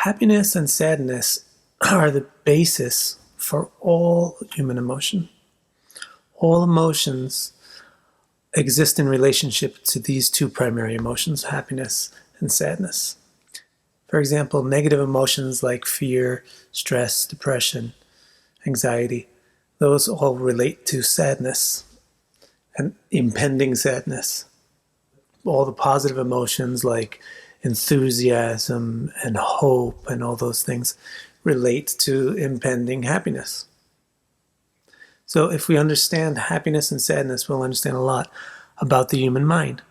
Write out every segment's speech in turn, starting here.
Happiness and sadness are the basis for all human emotion. All emotions exist in relationship to these two primary emotions, happiness and sadness. For example, negative emotions like fear, stress, depression, anxiety, those all relate to sadness and impending sadness. All the positive emotions like enthusiasm and hope and all those things relate to impending happiness. So if we understand happiness and sadness, we'll understand a lot about the human mind.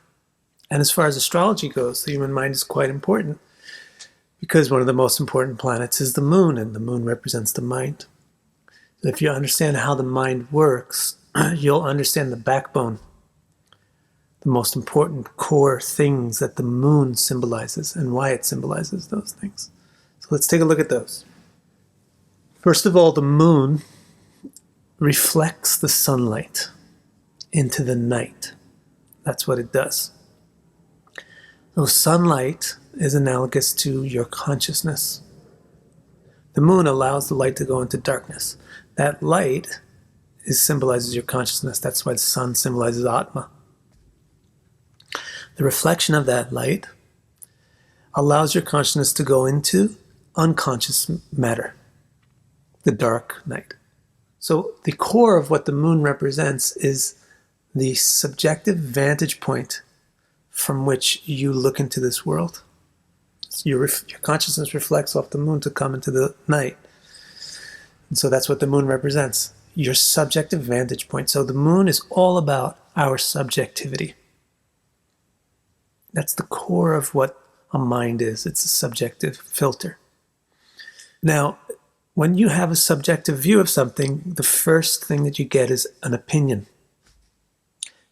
And as far as astrology goes, the human mind is quite important because one of the most important planets is the moon, and the moon represents the mind. So if you understand how the mind works, you'll understand the backbone, the most important core things that the moon symbolizes and why it symbolizes those things. So let's take a look at those. First of all, the moon reflects the sunlight into the night. That's what it does. So sunlight is analogous to your consciousness. The moon allows the light to go into darkness. That light symbolizes your consciousness. That's why the sun symbolizes Atma. The reflection of that light allows your consciousness to go into unconscious matter, the dark night. So the core of what the moon represents is the subjective vantage point from which you look into this world. So your consciousness reflects off the moon to come into the night. And so that's what the moon represents, your subjective vantage point. So the moon is all about our subjectivity. That's the core of what a mind is. It's a subjective filter. Now, when you have a subjective view of something, the first thing that you get is an opinion.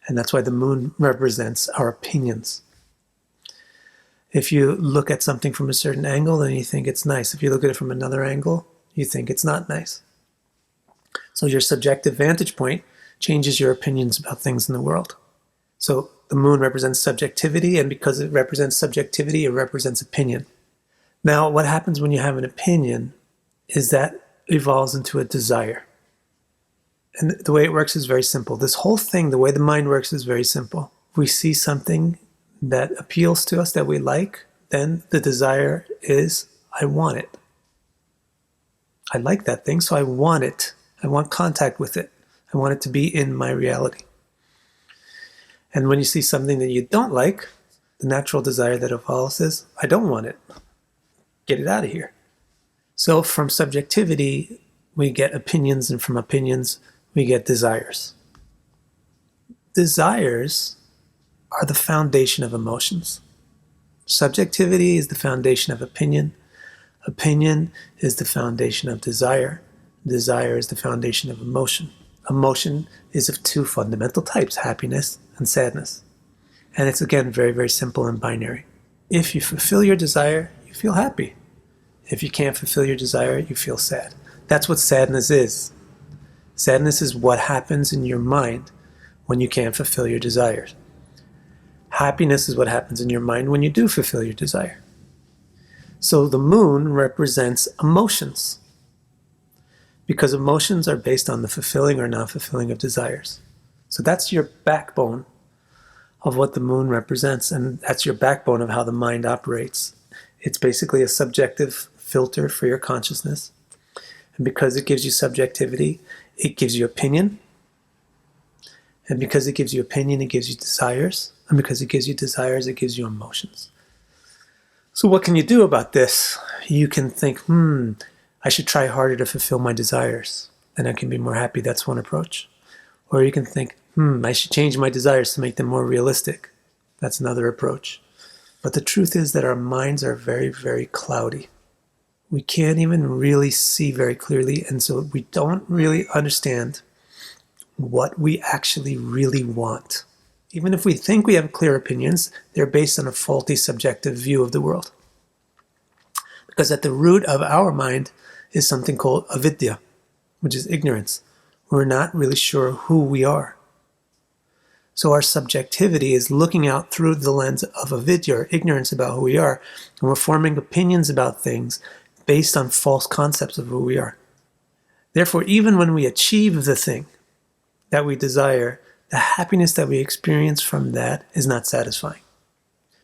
And that's why the moon represents our opinions. If you look at something from a certain angle, then you think it's nice. If you look at it from another angle, you think it's not nice. So your subjective vantage point changes your opinions about things in the world. So the moon represents subjectivity, and because it represents subjectivity, it represents opinion. Now, what happens when you have an opinion is that evolves into a desire. And the way it works is very simple. This whole thing, the way the mind works is very simple. If we see something that appeals to us, that we like, then the desire is, I want it. I like that thing, so I want it. I want contact with it. I want it to be in my reality. And when you see something that you don't like, the natural desire that evolves is, I don't want it. Get it out of here. So from subjectivity, we get opinions, and from opinions, we get desires. Desires are the foundation of emotions. Subjectivity is the foundation of opinion. Opinion is the foundation of desire. Desire is the foundation of emotion. Emotion is of two fundamental types, happiness and sadness. And it's, again, very, very simple and binary. If you fulfill your desire, you feel happy. If you can't fulfill your desire, you feel sad. That's what sadness is. Sadness is what happens in your mind when you can't fulfill your desires. Happiness is what happens in your mind when you do fulfill your desire. So the moon represents emotions, because emotions are based on the fulfilling or non-fulfilling of desires. So that's your backbone of what the moon represents, and that's your backbone of how the mind operates. It's basically a subjective filter for your consciousness. And because it gives you subjectivity, it gives you opinion. And because it gives you opinion, it gives you desires. And because it gives you desires, it gives you emotions. So what can you do about this? You can think, I should try harder to fulfill my desires, and I can be more happy. That's one approach. Or you can think, I should change my desires to make them more realistic. That's another approach. But the truth is that our minds are very, very cloudy. We can't even really see very clearly, and so we don't really understand what we actually really want. Even if we think we have clear opinions, they're based on a faulty subjective view of the world. Because at the root of our mind is something called avidya, which is ignorance. We're not really sure who we are. So our subjectivity is looking out through the lens of avidya, or ignorance about who we are, and we're forming opinions about things based on false concepts of who we are. Therefore, even when we achieve the thing that we desire, the happiness that we experience from that is not satisfying,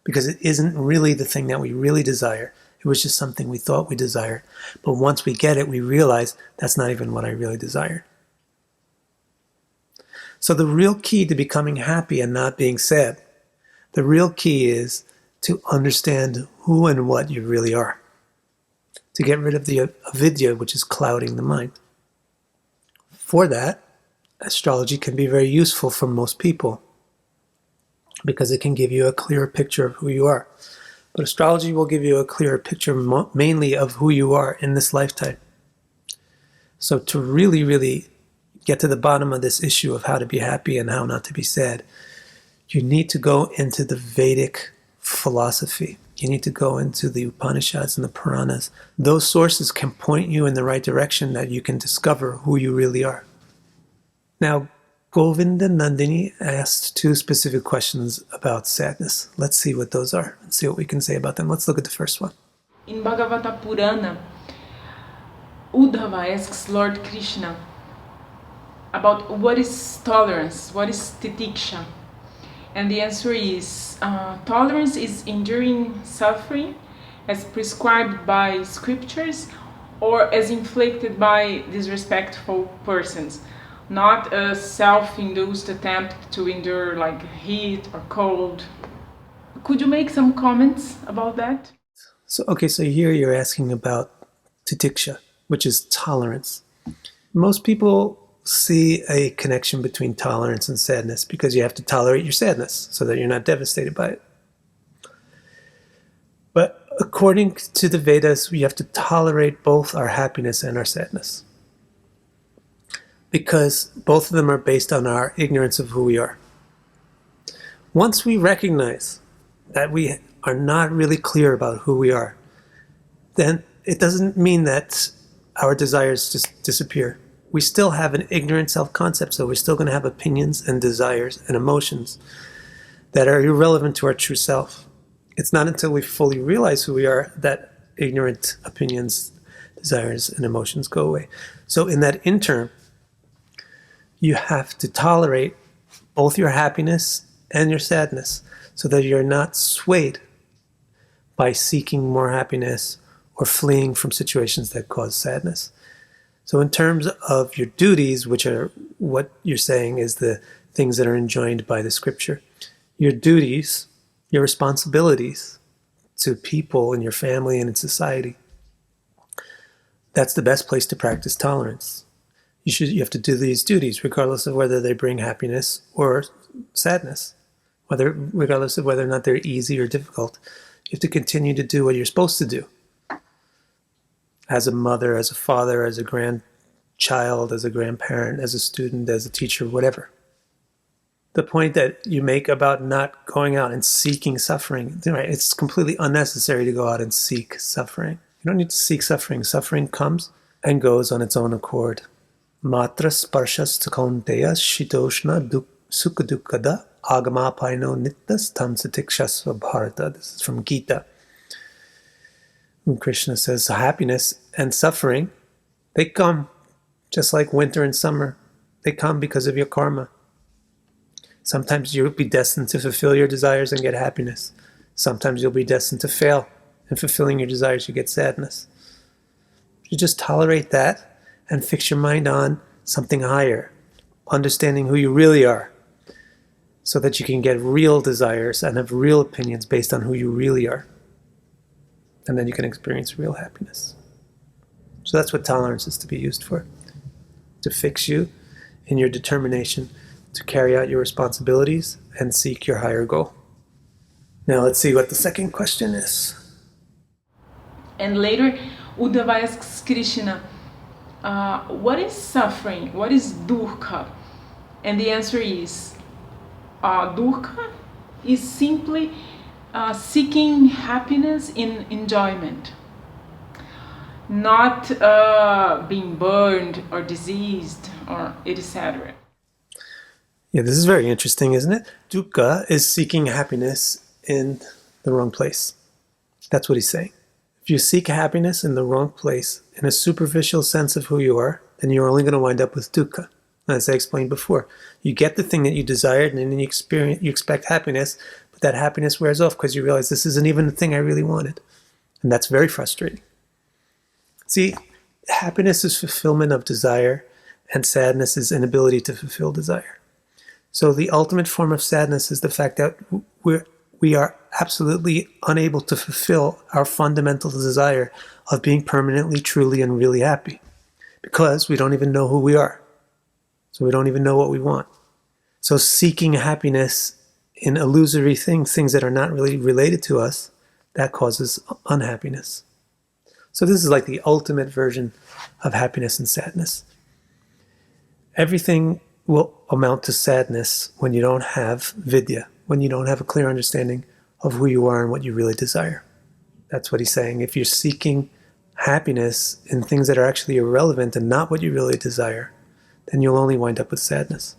because it isn't really the thing that we really desire. It was just something we thought we desired. But once we get it, we realize that's not even what I really desired. So the real key to becoming happy and not being sad, the real key is to understand who and what you really are, to get rid of the avidya, which is clouding the mind. For that, astrology can be very useful for most people because it can give you a clearer picture of who you are. But astrology will give you a clearer picture mainly of who you are in this lifetime. So to really, really get to the bottom of this issue of how to be happy and how not to be sad, you need to go into the Vedic philosophy. You need to go into the Upanishads and the Puranas. Those sources can point you in the right direction that you can discover who you really are. Now, Govinda Nandini asked 2 specific questions about sadness. Let's see what those are and see what we can say about them. Let's look at the first one. In Bhagavata Purana, Uddhava asks Lord Krishna about what is tolerance, what is titiksha. And the answer is, tolerance is enduring suffering as prescribed by scriptures or as inflicted by disrespectful persons, not a self-induced attempt to endure like heat or cold. Could you make some comments about that? So here you're asking about titiksha, which is tolerance. Most people see a connection between tolerance and sadness because you have to tolerate your sadness so that you're not devastated by it. But according to the Vedas, we have to tolerate both our happiness and our sadness, because both of them are based on our ignorance of who we are. Once we recognize that we are not really clear about who we are, then it doesn't mean that our desires just disappear. We still have an ignorant self-concept, so we're still going to have opinions and desires and emotions that are irrelevant to our true self. It's not until we fully realize who we are that ignorant opinions, desires, and emotions go away. So in that interim, you have to tolerate both your happiness and your sadness so that you're not swayed by seeking more happiness or fleeing from situations that cause sadness. So in terms of your duties, which are what you're saying is the things that are enjoined by the scripture, your duties, your responsibilities to people in your family and in society, that's the best place to practice tolerance. You have to do these duties regardless of whether they bring happiness or sadness, regardless of whether or not they're easy or difficult. You have to continue to do what you're supposed to do. As a mother, as a father, as a grandchild, as a grandparent, as a student, as a teacher, whatever. The point that you make about not going out and seeking suffering, right? It's completely unnecessary to go out and seek suffering. You don't need to seek suffering. Suffering comes and goes on its own accord. Matra sparshas kaunteya shitoshna sukha dukkada agamapaino nittas tam satikshasva bharata. This is from Gita. And Krishna says happiness and suffering, they come just like winter and summer. They come because of your karma. Sometimes you'll be destined to fulfill your desires and get happiness. Sometimes you'll be destined to fail. In fulfilling your desires, you get sadness. You just tolerate that and fix your mind on something higher, understanding who you really are, so that you can get real desires and have real opinions based on who you really are. And then you can experience real happiness. So that's what tolerance is to be used for, to fix you in your determination to carry out your responsibilities and seek your higher goal. Now let's see what the second question is. And later, Uddhava asks Krishna, what is suffering? What is dukkha? And the answer is, dukkha is simply seeking happiness in enjoyment, not being burned or diseased or etc. Yeah, this is very interesting, isn't it? Dukkha is seeking happiness in the wrong place. That's what he's saying. If you seek happiness in the wrong place, in a superficial sense of who you are, then you're only going to wind up with dukkha. As I explained before, you get the thing that you desired, and then you expect happiness, but that happiness wears off because you realize this isn't even the thing I really wanted. And that's very frustrating. See, happiness is fulfillment of desire, and sadness is inability to fulfill desire. So the ultimate form of sadness is the fact that we are absolutely unable to fulfill our fundamental desire of being permanently, truly, and really happy, because we don't even know who we are. So we don't even know what we want. So seeking happiness in illusory things that are not really related to us, that causes unhappiness. So this is like the ultimate version of happiness and sadness. Everything will amount to sadness when you don't have vidya, when you don't have a clear understanding of who you are and what you really desire. That's what he's saying. If you're seeking happiness in things that are actually irrelevant and not what you really desire, then you'll only wind up with sadness.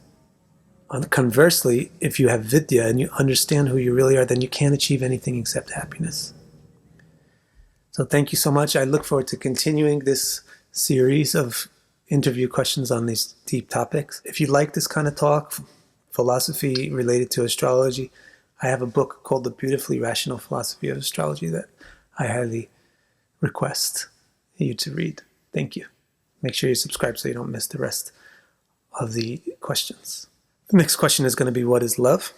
Conversely, if you have vidya and you understand who you really are, then you can't achieve anything except happiness. So thank you so much. I look forward to continuing this series of interview questions on these deep topics. If you like this kind of talk, philosophy related to astrology, I have a book called The Beautifully Rational Philosophy of Astrology that I highly request you to read. Thank you. Make sure you subscribe so you don't miss the rest of the questions. The next question is going to be, what is love?